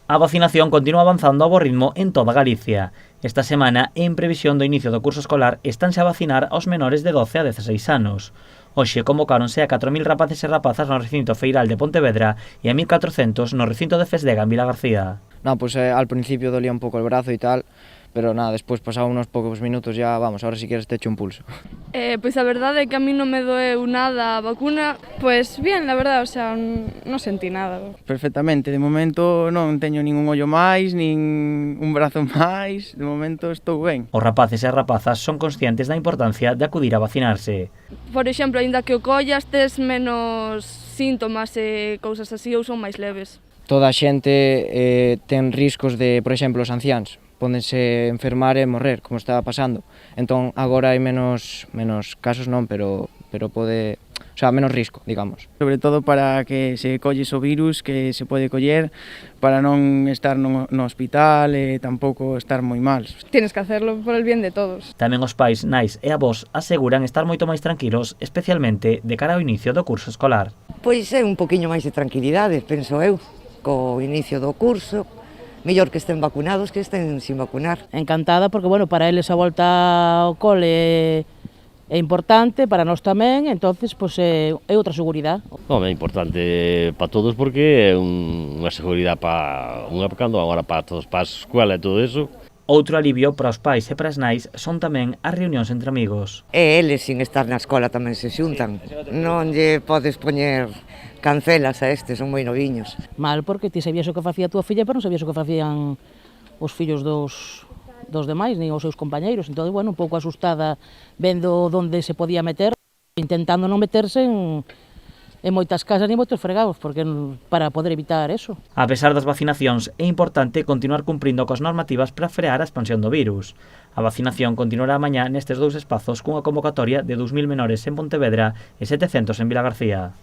A vacinación continúa avanzando a bo ritmo en toda Galicia. Esta semana, en previsión do inicio do curso escolar, estánse a vacinar aos menores de 12 a 16 anos. Hoxe convocáronse a 4.000 rapaces e rapazas no recinto feiral de Pontevedra e a 1.400 no recinto de Fesdega en Vilagarcía. Pues al principio dolía un poco el brazo y tal, pero nada, después pasado unos pocos minutos ya, vamos, ahora si quieres te echo un pulso. Pois a verdade é que a mí non me doeu nada a vacuna, pois bien, la verdade, o sea, non sentí nada. Perfectamente, de momento non teño ningún ollo máis, nin un brazo máis, de momento estou ben. Os rapaces e as rapazas son conscientes da importancia de acudir a vacinarse. Por exemplo, aínda que o collas, tes menos síntomas e cousas así ou son máis leves. Toda a xente ten riscos de, por exemplo, os anciáns, pódense enfermar e morrer, como estaba pasando. Entón, agora hai menos casos non, pero pode, o sea, menos risco, digamos. Sobre todo para que se colles o virus que se pode coller, para non estar no hospital e tampouco estar moi mal. Tienes que hacerlo por el bien de todos. Tamén os pais, nais e avós aseguran estar moito máis tranquilos, especialmente de cara ao inicio do curso escolar. Pois é un poquinho máis de tranquilidade, penso eu, co inicio do curso. Mellor que estén vacunados que estén sin vacunar. Encantada porque, bueno, para eles a volta ao cole é importante, para nós tamén, entonces pois, é outra seguridade. É importante para todos porque é unha seguridade para unha cando agora para todos, para a escola e todo eso. Outro alivio para os pais e para as nais son tamén as reunións entre amigos. E eles, sin estar na escola, tamén se xuntan. Non lle podes poñer cancelas a estes, son moi noviños. Mal, porque ti sabías o que facía a túa filla, pero non sabías o que facían os fillos dos demais, nin os seus compañeiros. Entón, bueno, un pouco asustada vendo onde se podía meter, intentando non meterse en moitas casas ni moitos fregados, porque para poder evitar eso. A pesar das vacinacións, é importante continuar cumprindo coas normativas para frear a expansión do virus. A vacinación continuará mañá nestes dous espazos cunha convocatoria de 2.000 menores en Pontevedra e 700 en Vilagarcía.